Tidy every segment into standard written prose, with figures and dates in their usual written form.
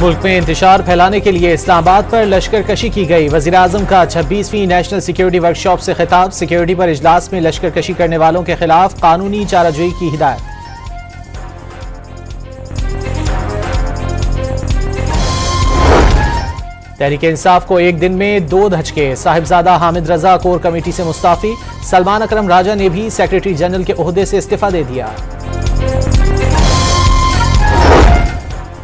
मुल्क में इंतशार फैलाने के लिए इस्लामाबाद पर लश्कर कशी की गई। वज़ीर-ए-आज़म का 26वीं नेशनल सिक्योरिटी वर्कशॉप से खिताब। सिक्योरिटी पर इजलास में लश्कर कशी करने वालों के खिलाफ कानूनी चाराजोई की हिदायत। तहरीक इंसाफ को एक दिन में 2 धचके। साहिबजादा हामिद रजा कोर कमेटी से मुस्ताफी। सलमान अकरम राजा ने भी सेक्रेटरी जनरल के ओहदे से इस्तीफा दे दिया।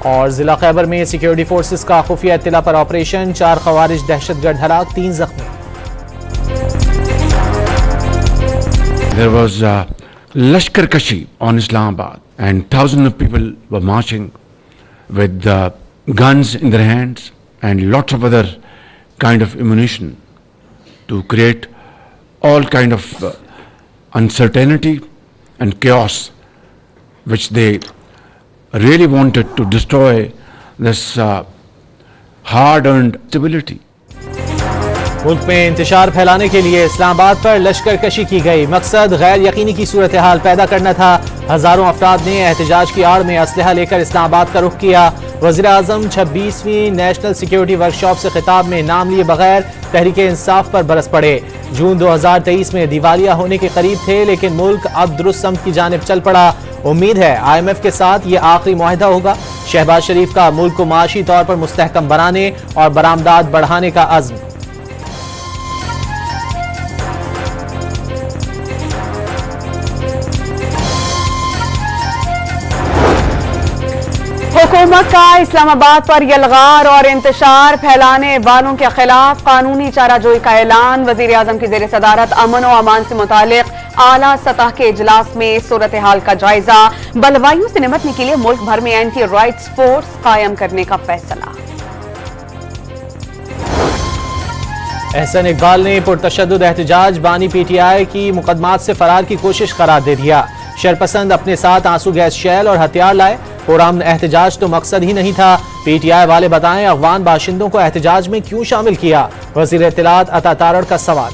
और जिला खैबर में सिक्योरिटी फोर्सेस का खुफिया इत्तला पर ऑपरेशन। 4 खवारिज दहशतगर्द हलाक, 3 जख्मी। There was Lashkar Kashi on Islamabad and thousands of people were marching with guns in their hands and lots of other kind of ammunition to create all kind of uncertainty and chaos which they really wanted to destroy this hard-earned stability. मुल्क में इंतशार फैलाने के लिए इस्लामाबाद पर लश्कर कशी की गई। मकसद गैर यकीनी की सूरत हाल पैदा करना था। हजारों अफराद ने एहतजाज की आड़ में असलहा लेकर इस्लामाबाद का रुख किया। वज़ीर-ए-आज़म 26वीं नेशनल सिक्योरिटी वर्कशॉप से खिताब में नाम लिए बगैर तहरीक इंसाफ पर बरस पड़े। जून 2023 में दिवालिया होने के करीब थे, लेकिन मुल्क अब दुरुस्त समत की जानिब चल पड़ा। उम्मीद है IMF के साथ ये आखिरी मुआहदा होगा। शहबाज शरीफ का मुल्क को माशी तौर पर मुस्तहकम बनाने और बरामदात बढ़ाने का अज़्म। हुकूमत का इस्लामाबाद पर यलगार और इंतशार फैलाने वालों के खिलाफ कानूनी चाराजोई का ऐलान। वज़ीर-ए-आज़म की ज़ेर सदारत अमन और अमान से मुतालिक आला सतह के इजलास में सूरत हाल का जायजा। बलवाइयों से निपटने के लिए मुल्क भर में एंटी राइट्स फोर्स कायम करने का फैसला। एहसन इकबाल ने पुरतशद्दुद एहतजाज बानी PTI की मुकदमात से फरार की कोशिश करार दे दिया। शरपसंद अपने साथ आंसू गैस शैल और हथियार लाए। पुरअमन एहतजाज तो मकसद ही नहीं था। PTI वाले बताएं अफगान बाशिंदों को एहतजाज में क्यों शामिल किया। वज़ीर इत्तलात अता तारड़ का सवाल।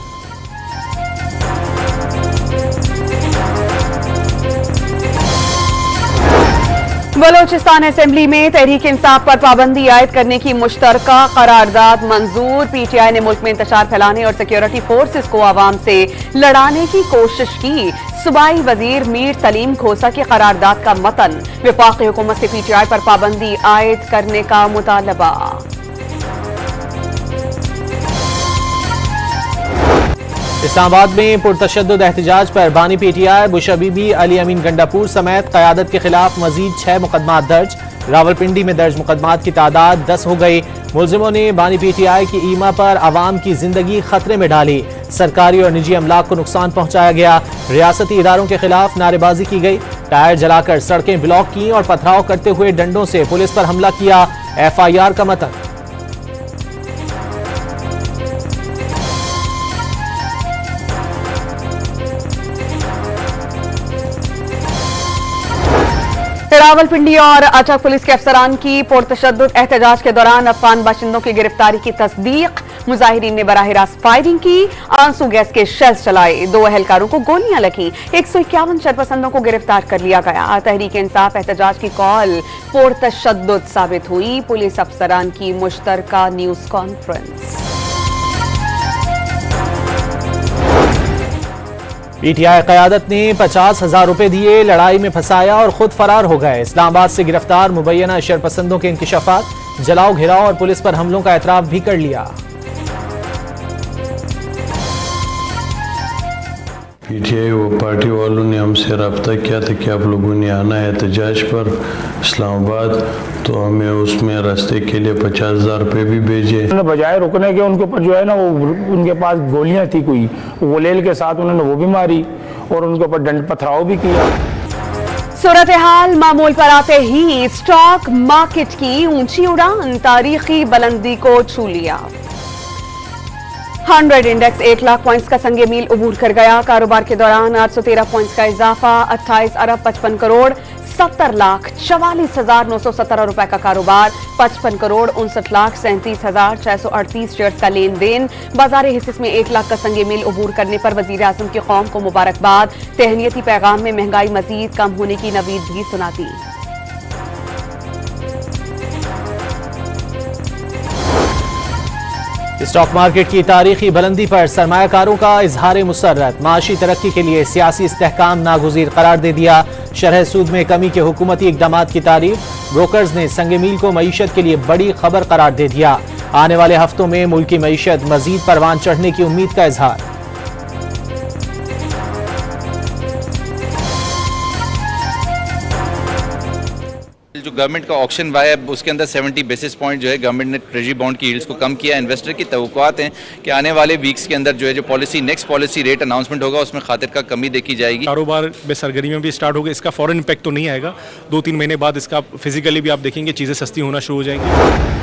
बलोचिस्तान असेंबली में तहरीक इंसाफ पर पाबंदी आयद करने की मुश्तरका करारदाद मंजूर। PTI ने मुल्क में इंतशार फैलाने और सिक्योरिटी फोर्सेस को आवाम से लड़ाने की कोशिश की। सूबाई वजीर मीर सलीम खोसा की करारदाद का मतन। वफाकी हुकूमत से PTI पर पाबंदी आयद करने का मुतालबा। इस्लामाबाद में पुरतशद्दुद एहतजाज पर बानी PTI बुशरा बीबी, अली अमीन गंडापुर समेत क़यादत के खिलाफ मजीद 6 मुकदमात दर्ज। रावलपिंडी में दर्ज मुकदमात की तादाद 10 हो गई। मुलजिमों ने बानी PTI की ईमा पर आवाम की जिंदगी खतरे में डाली। सरकारी और निजी अमलाक को नुकसान पहुंचाया गया। रियासती इदारों के खिलाफ नारेबाजी की गई। टायर जलाकर सड़कें ब्लॉक की और पथराव करते हुए डंडों से पुलिस पर हमला किया। FIR का मतन। रावलपिंडी और अटक पुलिस के अफसरान की पुरतशद्दुद एहतजाज के दौरान अफगान बाशिंदों की गिरफ्तारी की तस्दीक। मुजाहिरीन ने बराह रास्त फायरिंग की, आंसू गैस के शेल्स चलाए। 2 अहलकारों को गोलियां लगी। 151 शरपसंदों को गिरफ्तार कर लिया गया। तहरीक इंसाफ एहतजाज की कॉल पुरतशद्दुद साबित हुई। पुलिस अफसरान की मुश्तरका न्यूज कॉन्फ्रेंस। PTI क़यादत ने 50,000 रुपए दिए, लड़ाई में फंसाया और खुद फरार हो गए। इस्लामाबाद से गिरफ्तार मुबैना शरपसंदों के इंकिशाफात, जलाओ घिराव और पुलिस पर हमलों का एतराफ भी कर लिया। PTI वो पार्टी वालों ने हमसे रब्ता किया था कि आप लोगों ने आना है एहतजाज पर इस्लामाबाद, तो हमें उसमें रास्ते के लिए 50,000 रुपये भी भेजे। बजाय रुकने के उनके ऊपर जो है ना, वो उनके पास गोलियां थी कोई, गोलेल के साथ उन्होंने वो भी मारी और उनके ऊपर डंड पथराव भी किया। सूरत हाल मामूल पर आते ही स्टॉक मार्केट की ऊंची उड़ान तारीखी बुलंदी को छू लिया। 100 इंडेक्स 1 लाख पॉइंट्स का संगे मील उबूर कर गया। कारोबार के दौरान 813 पॉइंट्स का इजाफा। 28 अरब 55 करोड़ 70 लाख 44,917 रुपए का कारोबार। 55 करोड़ 59 लाख 37,638 शेयर्स का लेन देन। बाजार हिस्से में 1 लाख का संगे मील उबूर करने पर वजीर आजम की कौम को मुबारकबाद। तहनीती पैगाम में महंगाई मजीद कम होने की नवीद भी सुना दी। स्टॉक मार्केट की तारीखी बुलंदी पर सरमायाकारों का इजहार मुसर्रत। माशी तरक्की के लिए सियासी इस्तेहकाम नागुज़ीर करार दे दिया। शरह सूद में कमी के हुकूमती इकदाम की तारीफ। ब्रोकर्स ने संग मील को मईशत के लिए बड़ी खबर करार दे दिया। आने वाले हफ्तों में मुल्क की मईशत मजीद परवान चढ़ने की उम्मीद का इजहार। जो गवर्नमेंट का ऑक्शन हुआ है उसके अंदर 70 बेसिस पॉइंट जो है गवर्नमेंट ने ट्रेजरी बॉन्ड की यील्ड्स को कम किया। इन्वेस्टर की तवक्कुआत हैं कि आने वाले वीक्स के अंदर जो है जो policy next policy rate announcement होगा उसमें खातिर का कमी देखी जाएगी। कारोबार में सरगर्मी में भी स्टार्ट होगा। इसका फॉरेन इम्पैक्ट तो नहीं आएगा। 2-3 महीने बाद इसका फिजिकली भी आप देखेंगे चीज़ें सस्ती होना शुरू हो जाएंगी।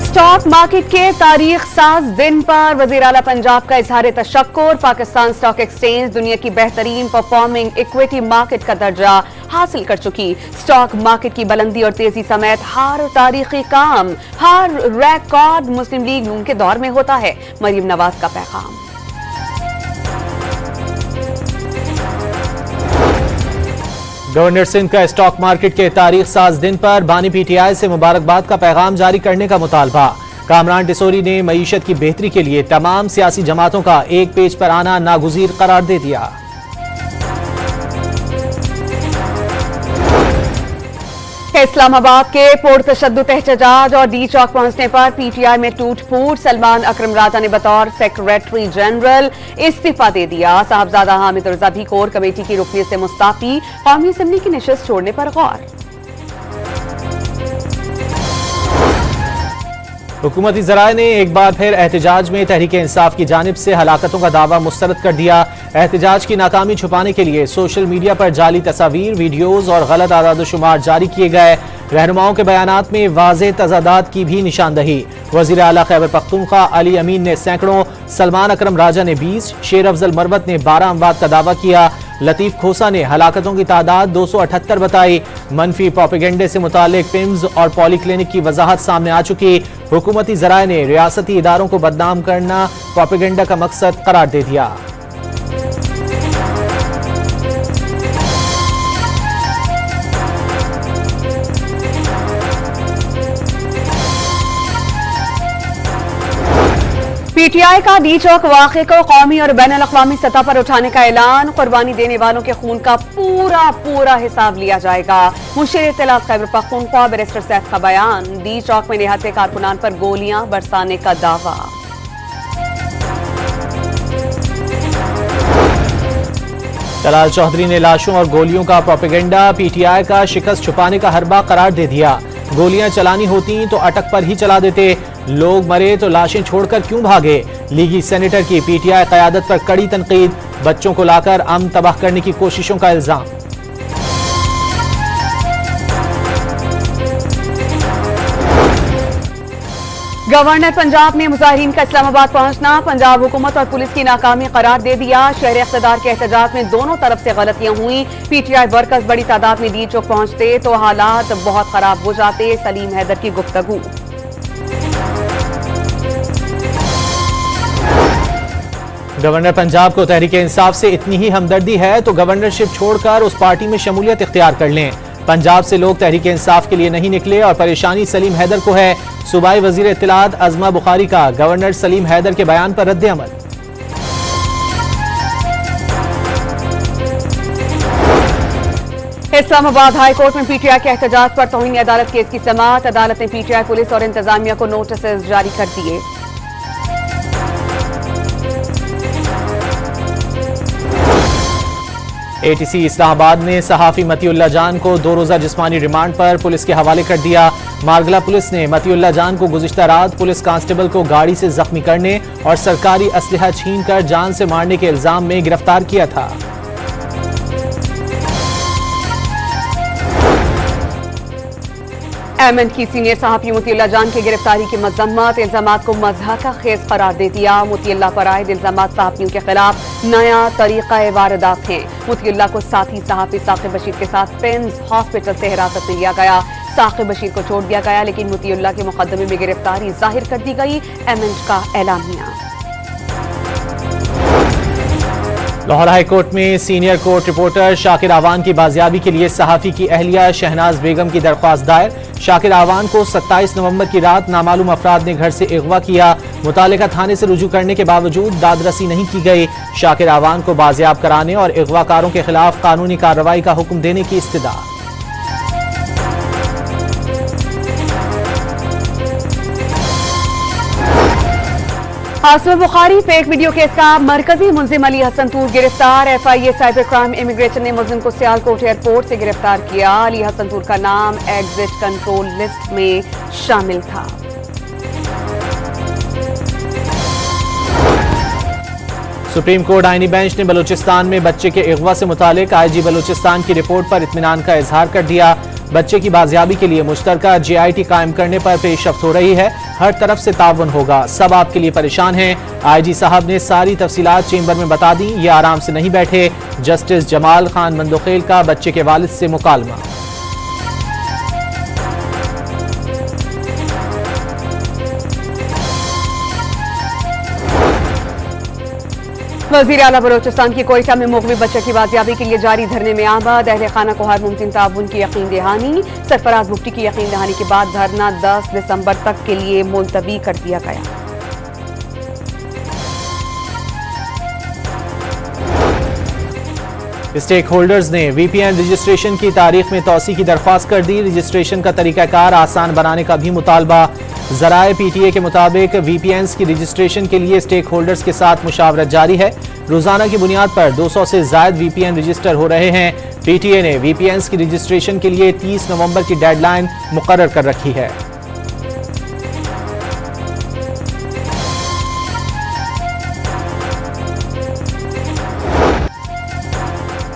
स्टॉक मार्केट के तारीख साज दिन पर वज़ीर आला पंजाब का इजहार तशक्कुर। पाकिस्तान स्टॉक एक्सचेंज दुनिया की बेहतरीन परफॉर्मिंग इक्विटी मार्केट का दर्जा हासिल कर चुकी। स्टॉक मार्केट की बुलंदी और तेजी समेत हर तारीखी काम, हर रिकॉर्ड मुस्लिम लीग नून के दौर में होता है। मरीम नवाज का पैगाम। गवर्नर सिंध का स्टॉक मार्केट के तारीख साज दिन पर बानी PTI से मुबारकबाद का पैगाम जारी करने का मुतालबा। कामरान टिसोरी ने मईशत की बेहतरी के लिए तमाम सियासी जमातों का एक पेज पर आना नागुज़ीर करार दे दिया। इस्लामाबाद के पुरतशद्दुद एहतजाज और डी चौक पहुंचने पर PTI में टूट फूट। सलमान अकरम राजा ने बतौर सेक्रेटरी जनरल इस्तीफा दे दिया। साहबजादा हामिद रजा भी कोर कमेटी की रुकनीत से मुस्ताफी। कौमी असम्बली की नशिस्त छोड़ने पर गौर। हुकूमती ज़राए ने एक बार फिर एहतजाज में तहरीक इंसाफ की जानिब से हलाकतों का दावा मुस्तरद कर दिया। एहतजाज की नाकामी छुपाने के लिए सोशल मीडिया पर जाली तस्वीर, वीडियोज़ और गलत आदाद-ओ-शुमार जारी किए गए। रहनुमाओं के बयानात में वाज़ेह तज़ादात की भी निशानदही। वज़ीर आला खैबर पख्तूनख्वा अली अमीन ने सैकड़ों, सलमान अकरम राजा ने 20, शेर अफजल मरवत ने 12 अमवात का दावा किया। लतीफ़ खोसा ने हलाकतों की तादाद 278 बताई। मनफी प्रोपेगेंडे से मुतालिक पिम्स और पॉलीक्लिनिक की वजाहत सामने आ चुकी। हुकूमती ज़राए ने रियासती इदारों को बदनाम करना प्रोपेगेंडा का मकसद करार दे दिया। PTI का डी चौक वाक़े को कौमी और बैनुल अक़वामी सतह पर उठाने का ऐलान। कुर्बानी देने वालों के खून का पूरा हिसाब लिया जाएगा। मुशीर इत्तलात खैबर पख्तूनख्वा बैरिस्टर सैफ का बयान। डी चौक में निहत्थे कारकुनान पर गोलियां बरसाने का दावा। तलाल चौधरी ने लाशों और गोलियों का प्रोपेगेंडा PTI का शिकस्त छुपाने का हरबा करार दे दिया। गोलियां चलानी होती तो अटक पर ही चला देते। लोग मरे तो लाशें छोड़कर क्यों भागे। लीगी सेनेटर की PTI क़यादत पर कड़ी तनकीद। बच्चों को लाकर अमन तबाह करने की कोशिशों का इल्जाम। गवर्नर पंजाब ने मुजाहिरीन का इस्लामाबाद पहुंचना पंजाब हुकूमत और पुलिस की नाकामी करार दे दिया। शहर इख्तिदार के एहतजाज में दोनों तरफ से गलतियां हुई। PTI वर्कर्स बड़ी तादाद में डी चौक पहुंचते तो हालात बहुत खराब हो जाते। सलीम हैदर की गुफ्तगू। गवर्नर पंजाब को तहरीक इंसाफ से इतनी ही हमदर्दी है तो गवर्नरशिप छोड़कर उस पार्टी में शमूलियत इख्तियार कर लें। पंजाब से लोग तहरीक इंसाफ के लिए नहीं निकले और परेशानी सलीम हैदर को है। सूबाई वजीर इत्तलात अज़मा बुखारी का गवर्नर सलीम हैदर के बयान पर रद्द अमल। इस्लामाबाद हाई कोर्ट में PTI के एहतजाज पर तौहीन अदालत केस की समाअत। अदालत ने PTI पुलिस और इंतजामिया को नोटिस जारी कर दिए। ATC इस्लामाबाद ने सहाफी मतीउल्लाह जान को 2 रोज़ा जिस्मानी रिमांड पर पुलिस के हवाले कर दिया। मारगला पुलिस ने मतीउल्लाह जान को गुज़िश्ता रात पुलिस कांस्टेबल को गाड़ी से जख्मी करने और सरकारी असलहा छीनकर जान से मारने के इल्जाम में गिरफ्तार किया था। एमएन की सीनियर सहाफी मुतीउल्लाह जान की गिरफ्तारी की मजम्मत। इल्जामात को मज़हका खेज करार दे दिया। मुतीउल्लाह पर आए इल्जामात सहाफियों के खिलाफ नया तरीका वारदात हैं। मुतीउल्लाह को साथी सहाफी साकिब बशीर के साथ पेंस हॉस्पिटल से हिरासत में लिया गया। साकिब बशीर को छोड़ दिया गया लेकिन मुतीउल्लाह के मुकदमे में गिरफ्तारी जाहिर कर दी गई। एमएन का एलानिया। लाहौर हाई कोर्ट में सीनियर कोर्ट रिपोर्टर शाकिर आवान की बाजियाबी के लिए सहाफी की अहलिया शहनाज बेगम की दरख्वास्त दायर। शाकिर आवान को 27 नवंबर की रात नामालूम अफराद ने घर से अगवा किया। मुतालिका थाने से रुजू करने के बावजूद दादरसी नहीं की गई। शाकिर आवान को बाजियाब कराने और अगवाकारों के खिलाफ कानूनी कार्रवाई का हुक्म देने की इस्तदा। Asim Bukhari fake video case का मरकजी मुलजिम अली हसन तूर गिरफ्तार। FIA साइबर क्राइम इमिग्रेशन ने मुलजिम को सियालकोट एयरपोर्ट से गिरफ्तार किया। अली हसन तूर का नाम एग्जिट कंट्रोल लिस्ट में शामिल था। सुप्रीम कोर्ट आईनी बेंच ने बलूचिस्तान में बच्चे के अगवा से मुतालिक IG बलूचिस्तान की रिपोर्ट पर इत्मीनान का इजहार कर दिया। बच्चे की बाजियाबी के लिए मुश्तरका JIT कायम करने पर पेशरफ्त हो रही है। हर तरफ से ताउन होगा, सब आपके लिए परेशान हैं। IG साहब ने सारी तफसीलात चेंबर में बता दी, ये आराम से नहीं बैठे। जस्टिस जमाल खान मंदोखेल का बच्चे के वालिद से मुकालमा। वज़ीर आला बलोचिस्तान की कोयटा में मुग़वी बच्चे की बाजियाबी के लिए जारी धरने में आमद। अहले खाना को हर मुमकिन ताउन की यकीन दहानी। सरफराज मुफ्ती की यकीन दहानी के बाद धरना 10 दिसंबर तक के लिए मुलतवी कर दिया गया। स्टेक होल्डर्स ने VPN रजिस्ट्रेशन की तारीख में तौसी की दरख्वास्त कर दी। रजिस्ट्रेशन का तरीकाकार आसान बनाने का भी मुतालबा। ज़राए PTA के मुताबिक VPNs की रजिस्ट्रेशन के लिए स्टेक होल्डर्स के साथ मुशावरत जारी है। रोजाना की बुनियाद पर 200 से ज्यादा VPN रजिस्टर हो रहे हैं। PTA ने VPNs की रजिस्ट्रेशन के लिए 30 नवंबर की डेडलाइन मुकर्रर कर रखी है।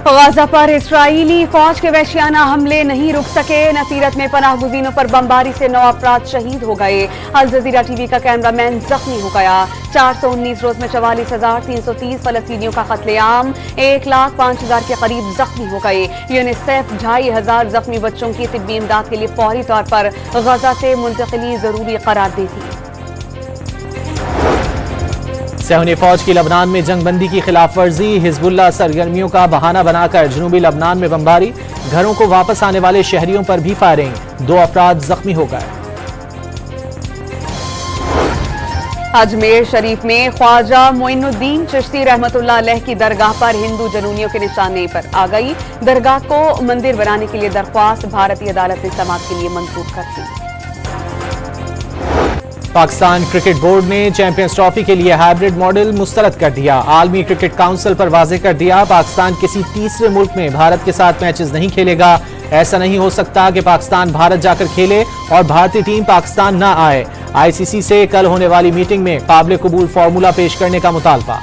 गाजा पर इस्राईली फौज के वहशियाना हमले नहीं रुक सके। नसीरत में पनाह गुज़ीनों पर बमबारी से 9 अफराद शहीद हो गए। अल जज़ीरा TV का कैमरामैन जख्मी हो गया। 419 रोज में 44,330 फलस्तीनियों का कत्लेआम। 1,05,000 के करीब जख्मी हो गए। यूनिसेफ 2,500 जख्मी बच्चों की तिब्बी इमदाद के लिए फौरी तौर पर गजा से मुंतकिली जरूरी करार देती। सहूनी फौज की लबनान में जंगबंदी की खिलाफ वर्जी। हिजबुल्लाह सरगर्मियों का बहाना बनाकर जनूबी लबनान में बमबारी। घरों को वापस आने वाले शहरियों पर भी फायरिंग। 2 अफराद जख्मी हो गए। अजमेर शरीफ में ख्वाजा मोइनुद्दीन चिश्ती रहमतुल्लाह अलैह की दरगाह पर हिंदू जनूनियों के निशाने पर आ गई। दरगाह को मंदिर बनाने के लिए दरख्वास्त भारतीय अदालत ने समाअत के लिए मंजूर कर दी। पाकिस्तान क्रिकेट बोर्ड ने चैंपियंस ट्रॉफी के लिए हाइब्रिड मॉडल मुस्तरद कर दिया। आलमी क्रिकेट काउंसिल पर वाज़ेह कर दिया, पाकिस्तान किसी तीसरे मुल्क में भारत के साथ मैचेस नहीं खेलेगा। ऐसा नहीं हो सकता कि पाकिस्तान भारत जाकर खेले और भारतीय टीम पाकिस्तान न आए। ICC से कल होने वाली मीटिंग में काबिल कबूल फार्मूला पेश करने का मुतालबा।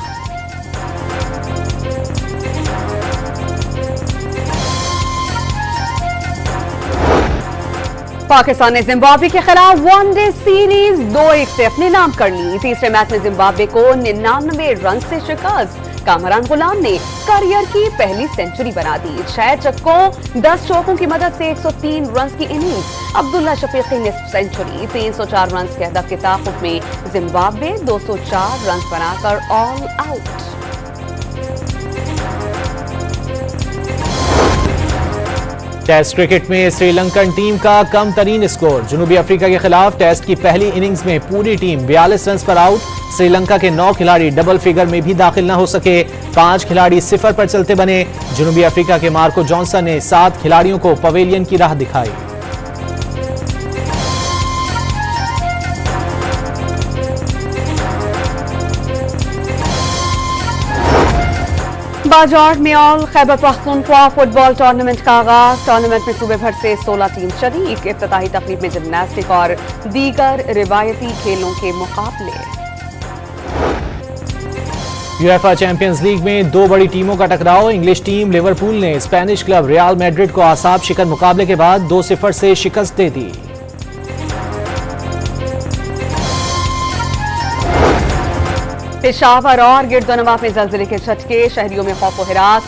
पाकिस्तान ने जिम्बाब्वे के खिलाफ वनडे सीरीज 2-1 से अपने नाम कर ली। तीसरे मैच में जिम्बाब्वे को 99 रन से शिकस्त। कामरान गुलाम ने करियर की पहली सेंचुरी बना दी। 6 छक्कों 10 चौकों की मदद से 103 रन की इनिंग्स। अब्दुल्ला शफीक की निस्फ सेंचुरी। 304 रन के हदफ के ताक़ुब में जिम्बाब्वे 204 रन बनाकर ऑल आउट। टेस्ट क्रिकेट में श्रीलंकन टीम का कम तरीन स्कोर। जनूबी अफ्रीका के खिलाफ टेस्ट की पहली इनिंग्स में पूरी टीम 42 रन पर आउट। श्रीलंका के 9 खिलाड़ी डबल फिगर में भी दाखिल न हो सके। 5 खिलाड़ी 0 पर चलते बने। जनूबी अफ्रीका के मार्को जॉनसन ने 7 खिलाड़ियों को पवेलियन की राह दिखाई। बाजौर में all Khyber Pakhtunkhwa football tournament का आगाज। टूर्नामेंट में सूबे भर से 16 टीम शरीक। इफ्तिताही तकरीब में जिम्नास्टिक और दीगर रिवायती खेलों के मुकाबले। यूएफा चैंपियंस लीग में 2 बड़ी टीमों का टकराव। इंग्लिश टीम लिवरपूल ने स्पेनिश क्लब रियल मैड्रिड को आसाब शिकन मुकाबले के बाद 2-0 से शिकस्त दे दी। पेशावर और गिरदोनवा में जलजिले के झटके। शहरियों में खौफ व हिरास।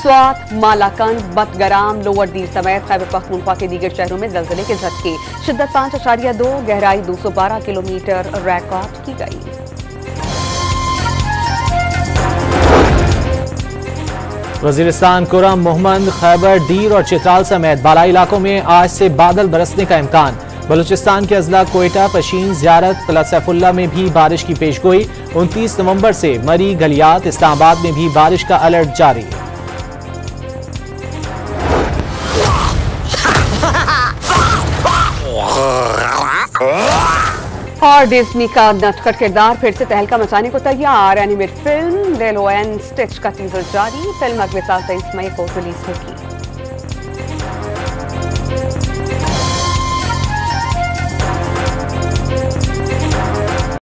स्वात, मालाकंद, बतगराम, लोअर दीर समेत खैबर पख्तूनख्वा के दीगर शहरों में जलजिले के झटके। शिद्दत 5.2, गहराई 212 किलोमीटर रिकॉर्ड की गई। वजीरिस्तान, कुरम, मोहम्मद, खैबर, दीर और चित्राल समेत बालाई इलाकों में आज से बादल बरसने का इम्कान। बलूचिस्तान के अजला कोयटा, पशीन, ज़ियारत, तला सैफुल्ला में भी बारिश की पेशगोई। 29 नवंबर से मरी, गलियात, इस्लामाबाद में भी बारिश का अलर्ट जारी। और डिज्नी का नटखट किरदार फिर से तहलका मचाने को तैयार। एनिमेटेड फिल्म लिलो एंड स्टिच का टीजर जारी। फिल्म अगले साल 23 मई को रिलीज होगी।